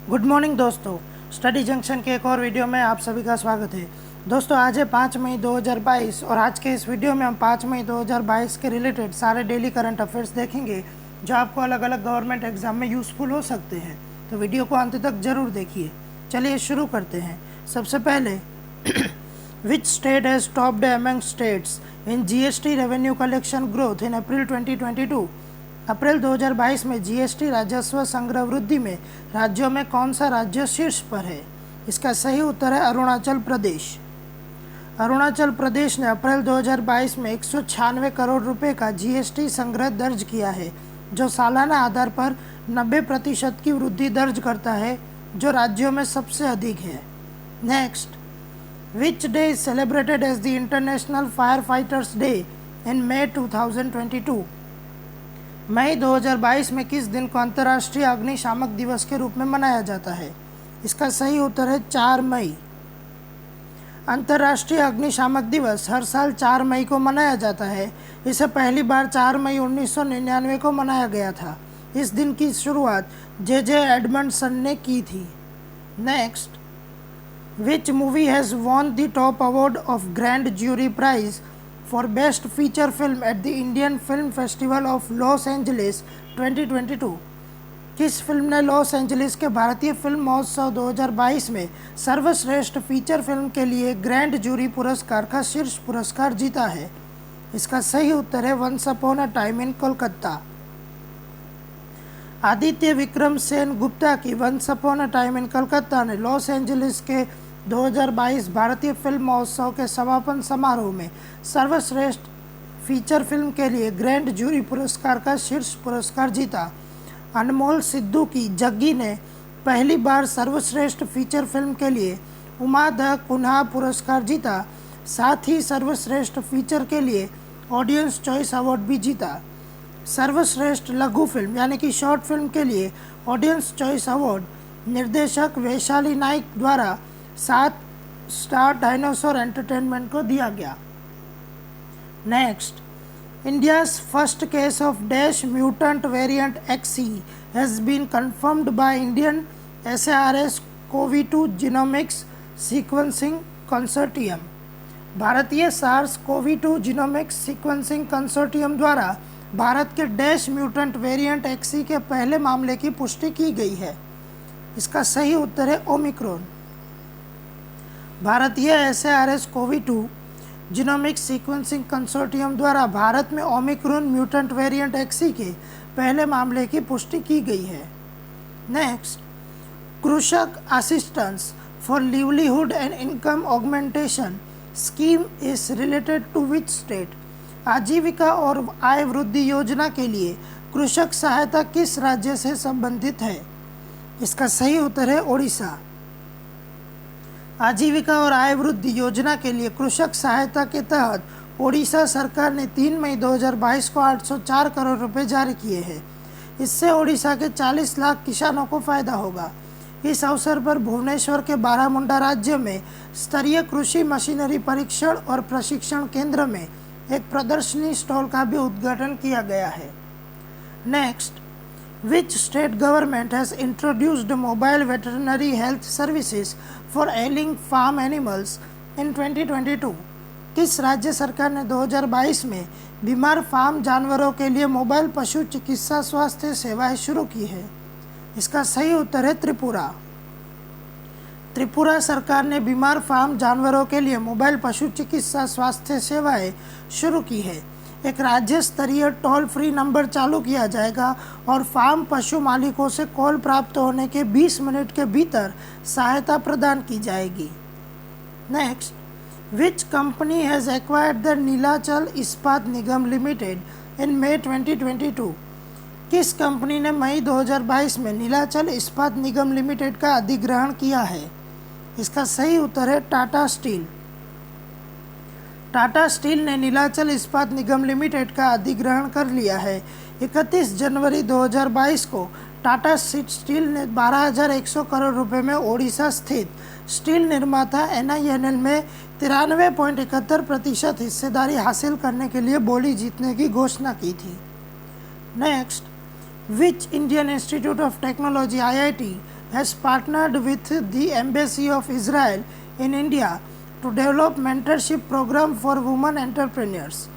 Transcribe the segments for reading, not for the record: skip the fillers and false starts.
Good morning दोस्तों। Study junction के एक और वीडियो में आप सभी का स्वागत है। दोस्तों आज है 5 मई 2022 और आज के इस वीडियो में हम 5 मई 2022 के रिलेटेड सारे डेली करंट अफेयर्स देखेंगे जो आपको अलग अलग गवर्नमेंट एग्जाम में यूज़फुल हो सकते हैं। तो वीडियो को अंत तक ज़रूर देखिए। चलिए शुरू करते हैं। सबसे पहले which state has topped among states in GST revenue collection growth in April 2022। अप्रैल 2022 में जीएसटी राजस्व संग्रह वृद्धि में राज्यों में कौन सा राज्य शीर्ष पर है? इसका सही उत्तर है अरुणाचल प्रदेश। अरुणाचल प्रदेश ने अप्रैल 2022 में 196 करोड़ रुपए का जीएसटी संग्रह दर्ज किया है, जो सालाना आधार पर 90% की वृद्धि दर्ज करता है, जो राज्यों में सबसे अधिक है। Next, which day is celebrated as the international fire fighters day in May 2022। मई 2022 में किस दिन को अंतर्राष्ट्रीय अग्निशामक दिवस के रूप में मनाया जाता है? इसका सही उत्तर है 4 मई। अंतर्राष्ट्रीय अग्निशामक दिवस हर साल 4 मई को मनाया जाता है। इसे पहली बार 4 मई 1999 को मनाया गया था। इस दिन की शुरुआत जे एडमंडसन ने की थी। Next, which movie has won the top award of grand jury prize for best feature film at the Indian film festival of Los Angeles 2022। किस फिल्म ने लॉस एंजलिस के भारतीय फिल्म महोत्सव 2022 में सर्वश्रेष्ठ फीचर फिल्म के लिए ग्रैंड जूरी पुरस्कार का शीर्ष पुरस्कार जीता है? इसका सही उत्तर है once upon a time in Kolkata. Aditya Vikram Sen Gupta की once upon a time in Calcutta ने लॉस एंजलिस के 2022 भारतीय फिल्म महोत्सव के समापन समारोह में सर्वश्रेष्ठ फीचर फिल्म के लिए ग्रैंड जूरी पुरस्कार का शीर्ष पुरस्कार जीता। अनमोल सिद्धू की जग्गी ने पहली बार सर्वश्रेष्ठ फीचर फिल्म के लिए उमा द कुन्हा पुरस्कार जीता। साथ ही सर्वश्रेष्ठ फीचर के लिए ऑडियंस चॉइस अवार्ड भी जीता। सर्वश्रेष्ठ लघु फिल्म यानी कि शॉर्ट फिल्म के लिए ऑडियंस चॉइस अवार्ड निर्देशक वैशाली नाइक द्वारा 7 स्टार डायनासोर एंटरटेनमेंट को दिया गया। Next, India's first case of dash mutant variant XE has been confirmed by Indian SARS CoV-2 genomics sequencing consortium. भारतीय SARS CoV-2 genomics sequencing consortium द्वारा भारत के डैश म्यूटेंट वेरिएंट XE के पहले मामले की पुष्टि की गई है। इसका सही उत्तर है ओमिक्रॉन। भारतीय SARS CoV-2 genomics sequencing consortium द्वारा भारत में ओमिक्रॉन म्यूटेंट वेरिएंट XE के पहले मामले की पुष्टि की गई है। Next, Krushak assistance for livelihood and income augmentation scheme is related to which state. आजीविका और आय वृद्धि योजना के लिए कृषक सहायता किस राज्य से संबंधित है? इसका सही उत्तर है ओडिशा। आजीविका और आय वृद्धि योजना के लिए कृषक सहायता के तहत ओडिशा सरकार ने 3 मई 2022 को 804 करोड़ रुपए जारी किए हैं। इससे ओडिशा के 40 लाख किसानों को फायदा होगा। इस अवसर पर भुवनेश्वर के बारामुंडा राज्य में स्तरीय कृषि मशीनरी परीक्षण और प्रशिक्षण केंद्र में एक प्रदर्शनी स्टॉल का भी उद्घाटन किया गया है। Next, which state government has introduced mobile veterinary health services for ailing farm animals in 2022? किस राज्य सरकार ने 2022 में बीमार फार्म जानवरों के लिए मोबाइल पशु चिकित्सा स्वास्थ्य सेवाएं शुरू की है? इसका सही उत्तर है त्रिपुरा। त्रिपुरा सरकार ने बीमार फार्म जानवरों के लिए मोबाइल पशु चिकित्सा स्वास्थ्य सेवाएं शुरू की है। एक राज्य स्तरीय टोल फ्री नंबर चालू किया जाएगा और फार्म पशु मालिकों से कॉल प्राप्त होने के 20 मिनट के भीतर सहायता प्रदान की जाएगी। Next, which company has acquired the Nilachal इस्पात निगम लिमिटेड इन मई 2022। किस कंपनी ने मई 2022 में नीलाचल इस्पात निगम लिमिटेड का अधिग्रहण किया है? इसका सही उत्तर है टाटा स्टील। टाटा स्टील ने नीलाचल इस्पात निगम लिमिटेड का अधिग्रहण कर लिया है। 31 जनवरी 2022 को टाटा स्टील ने 12,100 करोड़ रुपए में ओडिशा स्थित स्टील निर्माता NINL में 93.71% हिस्सेदारी हासिल करने के लिए बोली जीतने की घोषणा की थी। Next, which Indian Institute of Technology IIT has partnered with the Embassy of Israel in India to develop mentorship program for women entrepreneurs.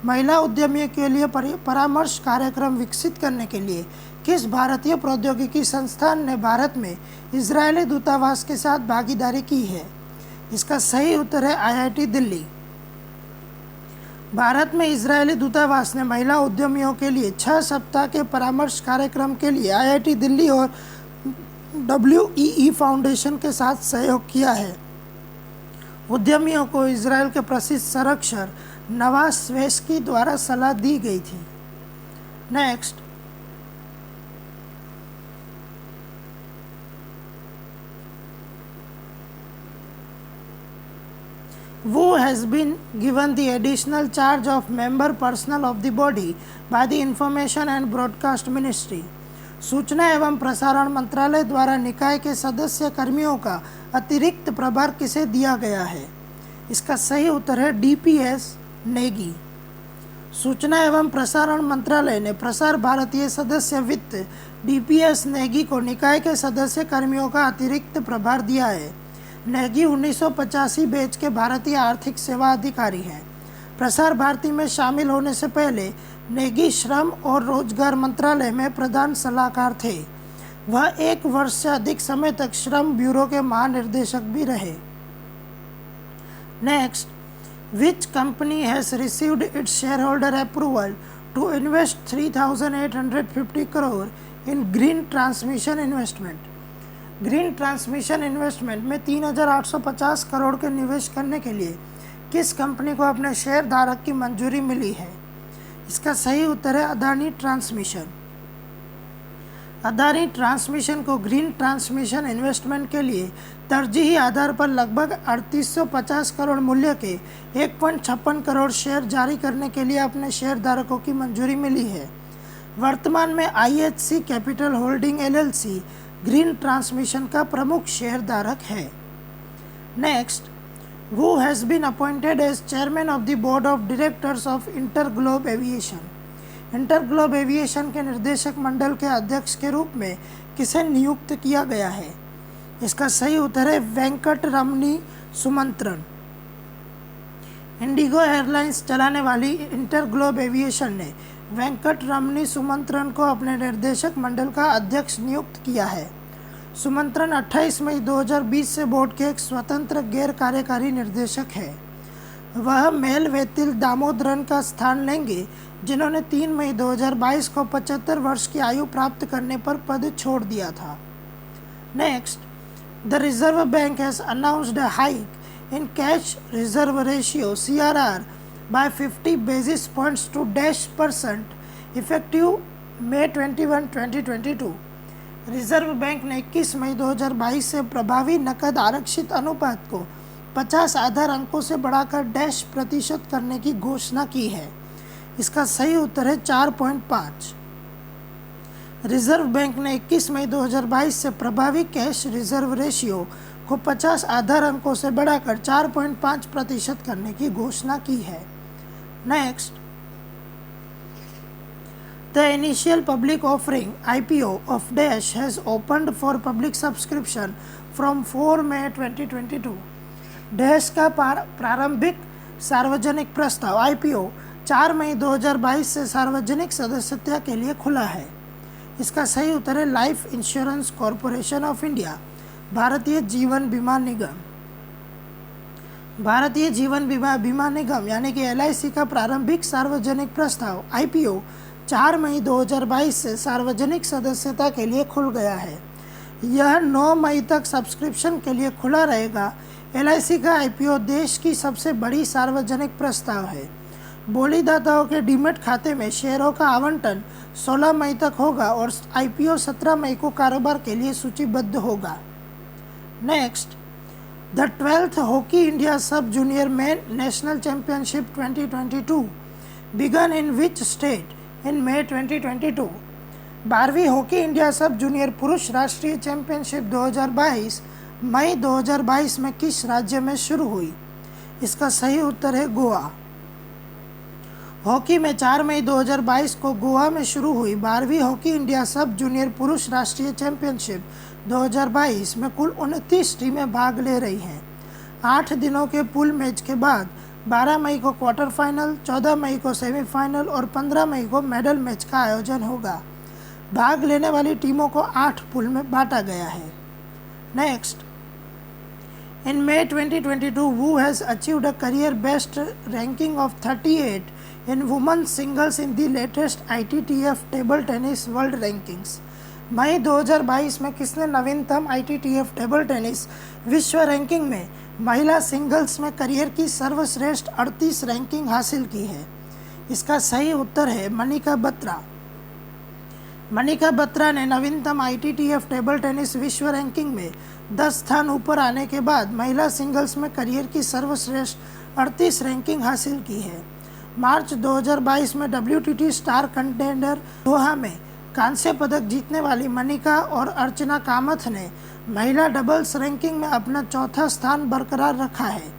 महिला उद्यमियों के लिए परामर्श कार्यक्रम विकसित करने के लिए किस भारतीय प्रौद्योगिकी संस्थान ने भारत में इजरायली दूतावास के साथ भागीदारी की है? इसका सही उत्तर है IIT दिल्ली। भारत में इजरायली दूतावास ने महिला उद्यमियों के लिए 6 सप्ताह के परामर्श कार्यक्रम के लिए IIT दिल्ली और WEE फाउंडेशन के साथ सहयोग किया है। उद्यमियों को इजरायल के प्रसिद्ध संरक्षक नवाज स्वेस्की द्वारा सलाह दी गई थी। Next, who has been given the additional charge of member personnel of the body by the Information and Broadcast Ministry? सूचना एवं प्रसारण मंत्रालय द्वारा निकाय के सदस्य कर्मियों का अतिरिक्त प्रभार किसे दिया गया है? इसका सही उत्तर है DPS नेगी। सूचना एवं प्रसारण मंत्रालय ने प्रसार भारतीय सदस्य वित्त DPS नेगी को निकाय के सदस्य कर्मियों का अतिरिक्त प्रभार दिया है। नेगी 1985 बैच के भारतीय आर्थिक सेवा अधिकारी हैं। प्रसार भारती में शामिल होने से पहले नेगी श्रम और रोजगार मंत्रालय में प्रधान सलाहकार थे। वह 1 वर्ष से अधिक समय तक श्रम ब्यूरो के महानिर्देशक भी रहे। Next, which company has received its share holder approval to invest 3,850 crore in green transmission investment? Green transmission investment में 3,850 करोड़ के निवेश करने के लिए किस कंपनी को अपने शेयर धारक की मंजूरी मिली है? इसका सही उत्तर है अदानी ट्रांसमिशन। अदानी ट्रांसमिशन को ग्रीन ट्रांसमिशन इन्वेस्टमेंट के लिए तरजीही आधार पर लगभग 3850 करोड़ मूल्य के 1.56 करोड़ शेयर जारी करने के लिए अपने शेयर धारकों की मंजूरी मिली है। वर्तमान में IHC capital holding LLC green transmission का प्रमुख शेयरधारक है। Next, who has been appointed as chairman of the board of directors of InterGlobe aviation? InterGlobe aviation के निर्देशक मंडल के अध्यक्ष के रूप में किसे नियुक्त किया गया है? इसका सही उत्तर है वेंकट रमनी सुमंत्रन। इंडिगो एयरलाइंस चलाने वाली इंटरग्लोब एविएशन ने वेंकट रमनी सुमंत्रन को अपने निर्देशक मंडल का अध्यक्ष नियुक्त किया है। सुमंत्रन 28 मई 2020 से बोर्ड के एक स्वतंत्र गैर कार्यकारी निर्देशक है। वह मेल वेतिल दामोदरन का स्थान लेंगे, जिन्होंने 3 मई 2022 को 75 वर्ष की आयु प्राप्त करने पर पद छोड़ दिया था। Next, the reserve bank has announced a hike in cash reserve ratio CRR by 50 basis points to %, effective May 21, 2022। Reserve bank ने 21 मई 2022 से प्रभावी नकद आरक्षित अनुपात को 50 आधार अंकों से बढ़ाकर %% करने की घोषणा की है। इसका सही उत्तर है 4.5। रिजर्व बैंक ने 21 मई 2022 से प्रभावी कैश रिजर्व रेशियो को 50 आधार अंकों से बढ़ाकर 4.5% करने की घोषणा की है। Next, the initial public offering IPO of Dash has opened for public subscription from 4 May 2022। Dash का प्रारंभिक सार्वजनिक प्रस्ताव IPO 4 मई 2022 से सार्वजनिक सदस्यता के लिए खुला है। इसका सही उत्तर है life insurance corporation of India, Bharatiya Jeevan बीमा निगम। भारतीय जीवन बीमा निगम यानी कि LIC का प्रारंभिक सार्वजनिक प्रस्ताव IPO 4 मई 2022 से सार्वजनिक सदस्यता के लिए खुल गया है। यह 9 मई तक सब्सक्रिप्शन के लिए खुला रहेगा। LIC का IPO देश की सबसे बड़ी सार्वजनिक प्रस्ताव है। बोलीदाताओं के डीमेट खाते में शेयरों का आवंटन 16 मई तक होगा और IPO 17 मई को कारोबार के लिए सूचीबद्ध होगा। Next, the 12th hockey India sub junior man national championship 2022 began in which state in May 2022। 12वीं हॉकी इंडिया सब जूनियर पुरुष राष्ट्रीय चैंपियनशिप 2022 मई 2022 में किस राज्य में शुरू हुई? इसका सही उत्तर है गोवा। हॉकी में 4 मई 2022 को गोवा में शुरू हुई 12वीं हॉकी इंडिया सब जूनियर पुरुष राष्ट्रीय चैंपियनशिप 2022 में कुल 29 टीमें भाग ले रही हैं। 8 दिनों के पूल मैच के बाद 12 मई को क्वार्टर फाइनल, 14 मई को सेमीफाइनल और 15 मई को मेडल मैच का आयोजन होगा। भाग लेने वाली टीमों को 8 पूल में बांटा गया है। Next, in May 2022, Wu has achieved a career best ranking of 38 in women's singles in the latest ITTF Table Tennis World Rankings. मई 2022 में किसने नवीनतम ITTF टेबल टेनिस विश्व रैंकिंग में महिला सिंगल्स में करियर की सर्वश्रेष्ठ 38 रैंकिंग हासिल की है? इसका सही उत्तर है मनिका बत्रा। मनिका बत्रा ने नवीनतम ITTF टेबल टेनिस विश्व रैंकिंग में 10 स्थान ऊपर आने के बाद महिला सिंगल्स में करियर की सर्वश्रेष्ठ 38 रैंकिंग हासिल की है। मार्च 2022 में WTT स्टार कंटेंडर दोहा में कांस्य पदक जीतने वाली मनिका और अर्चना कामथ ने महिला डबल्स रैंकिंग में अपना चौथा स्थान बरकरार रखा है।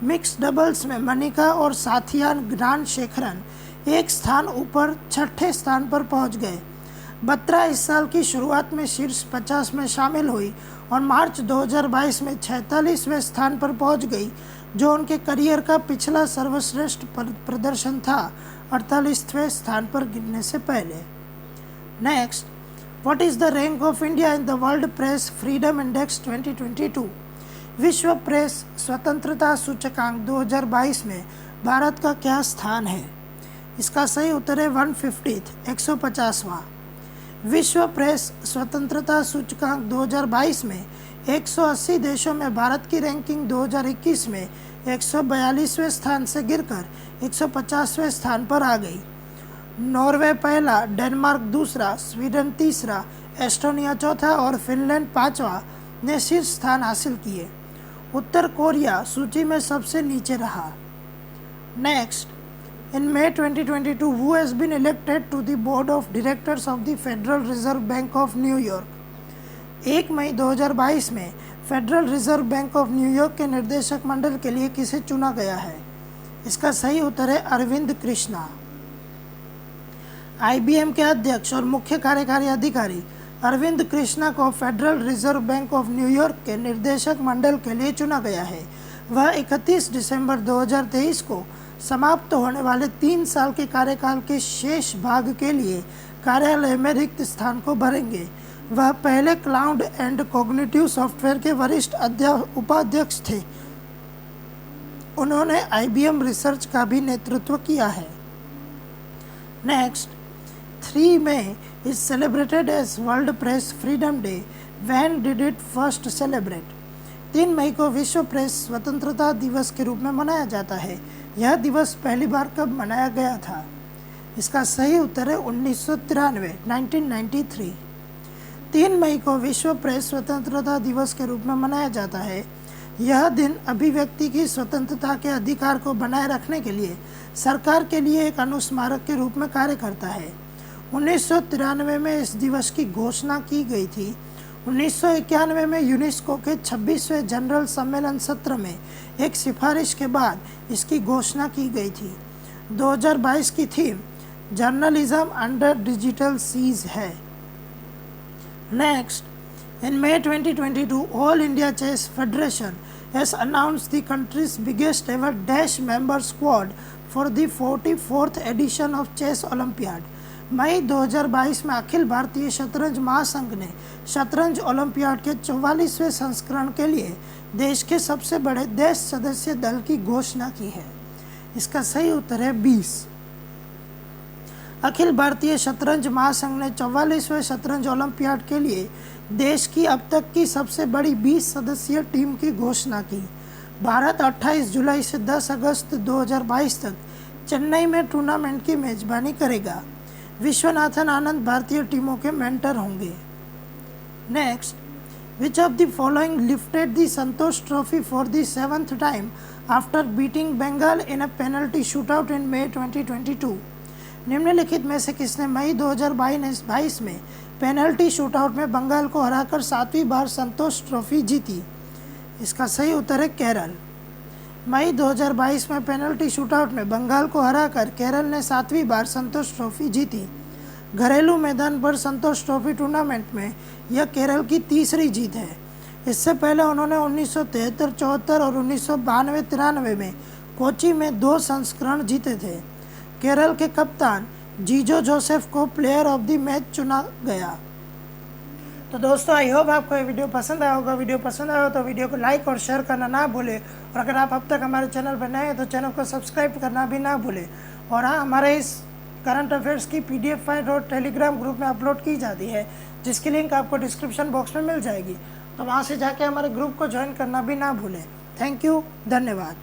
मिक्स डबल्स में मनिका और साथिया ज्ञानशेखरन एक स्थान ऊपर छठे स्थान पर पहुंच गए। बत्रा इस साल की शुरुआत में शीर्ष 50 में शामिल हुई और मार्च 2022 में 46वें स्थान पर पहुंच गई, जो उनके करियर का पिछला सर्वश्रेष्ठ प्रदर्शन था 48वें स्थान पर गिरने से पहले। Next, what is the rank of India in the world press freedom index 2022? विश्व प्रेस स्वतंत्रता सूचकांक 2022 में भारत का क्या स्थान है? इसका सही उत्तर है 150, 150वां। विश्व प्रेस स्वतंत्रता सूचकांक 2022 में 180 देशों में भारत की रैंकिंग 2021 में 142वें स्थान से गिरकर 150वें स्थान पर आ गई। नॉर्वे पहला, डेनमार्क दूसरा, स्वीडन तीसरा, एस्टोनिया चौथा और फिनलैंड पांचवा ने शीर्ष स्थान हासिल किए। उत्तर कोरिया सूची में सबसे नीचे रहा। Next, in May 2022, who has been elected to the board of directors of the Federal Reserve Bank of New York? 1 मई 2022 में federal reserve bank of New York के निर्देशक मंडल के लिए किसे चुना गया है? इसका सही उत्तर है अरविंद कृष्णा। IBM के अध्यक्ष और मुख्य कार्यकारी अधिकारी अरविंद कृष्णा को federal reserve bank of New York के निर्देशक मंडल के लिए चुना गया है। वह 31 दिसंबर 2023 को समाप्त होने वाले 3 साल के कार्यकाल के शेष भाग के लिए कार्यालय में रिक्त स्थान को भरेंगे। वह पहले क्लाउड एंड कॉग्निटिव सॉफ्टवेयर के वरिष्ठ उपाध्यक्ष थे। उन्होंने IBM रिसर्च का भी नेतृत्व किया है। Next, 3 May is celebrated as World Press Freedom Day. When did it first celebrate? 3 मई को विश्व प्रेस स्वतंत्रता दिवस के रूप में मनाया जाता है। यह दिवस पहली बार कब मनाया गया था? इसका सही उत्तर है 1993, 1993। 3 मई को विश्व प्रेस स्वतंत्रता दिवस के रूप में मनाया जाता है। यह दिन अभिव्यक्ति की स्वतंत्रता के अधिकार को बनाए रखने के लिए सरकार के लिए एक अनुस्मारक के रूप में कार्य करता है। 1993 में इस दिवस की घोषणा की गई थी। 1991 में यूनेस्को के 26वें जनरल सम्मेलन सत्र में एक सिफारिश के बाद इसकी घोषणा की गई थी। 2022 की theme journalism under digital siege है। Next, in May 2022, all India chess federation has announced the country's biggest ever dash member squad for the 44th edition of Chess Olympiad. मई 2022 में अखिल भारतीय शतरंज महासंघ ने शतरंज ओलंपियाड के 44वें संस्करण के लिए देश के सबसे बड़े देश सदस्य दल की घोषणा की है। इसका सही उत्तर है 20। अखिल भारतीय शतरंज महासंघ ने 44वें शतरंज ओलंपियाड के लिए देश की अब तक की सबसे बड़ी 20 सदस्यीय टीम की घोषणा की। भारत 28 जुलाई से 10 अगस्त 2022 तक चेन्नई में टूर्नामेंट की मेजबानी करेगा। विश्वनाथन आनंद भारतीय टीमों के मेंटर होंगे। Next, which of the following lifted the Santosh trophy for the 7th time after beating Bengal in a penalty shootout in May 2022? निम्नलिखित में से किसने मई 2022 में पेनल्टी शूटआउट में बंगाल को हराकर 7वीं बार संतोष ट्रॉफी जीती? इसका सही उत्तर है केरल। मई 2022 में पेनल्टी शूटआउट में बंगाल को हराकर केरल ने 7वीं बार संतोष ट्रॉफी जीती। घरेलू मैदान पर संतोष ट्रॉफी टूर्नामेंट में यह केरल की तीसरी जीत है। इससे पहले उन्होंने 1973-74 और 1992-93 में कोची में 2 संस्करण जीते थे। केरल के कप्तान जीजो जोसेफ को प्लेयर ऑफ द मैच चुना गया। तो दोस्तों, आई होप आपको ये वीडियो पसंद आया होगा। वीडियो पसंद आया हो तो वीडियो को लाइक और शेयर करना ना भूलें, और अगर आप अब तक हमारे चैनल पर नए हैं तो चैनल को सब्सक्राइब करना भी ना भूलें। और हाँ, हमारे इस करंट अफेयर्स की PDF फाइल और टेलीग्राम ग्रुप में अपलोड की जाती है, जिसकी लिंक आपको डिस्क्रिप्शन बॉक्स में मिल जाएगी। तो वहाँ से जाके हमारे ग्रुप को ज्वाइन करना भी ना भूलें। थैंक यू, धन्यवाद।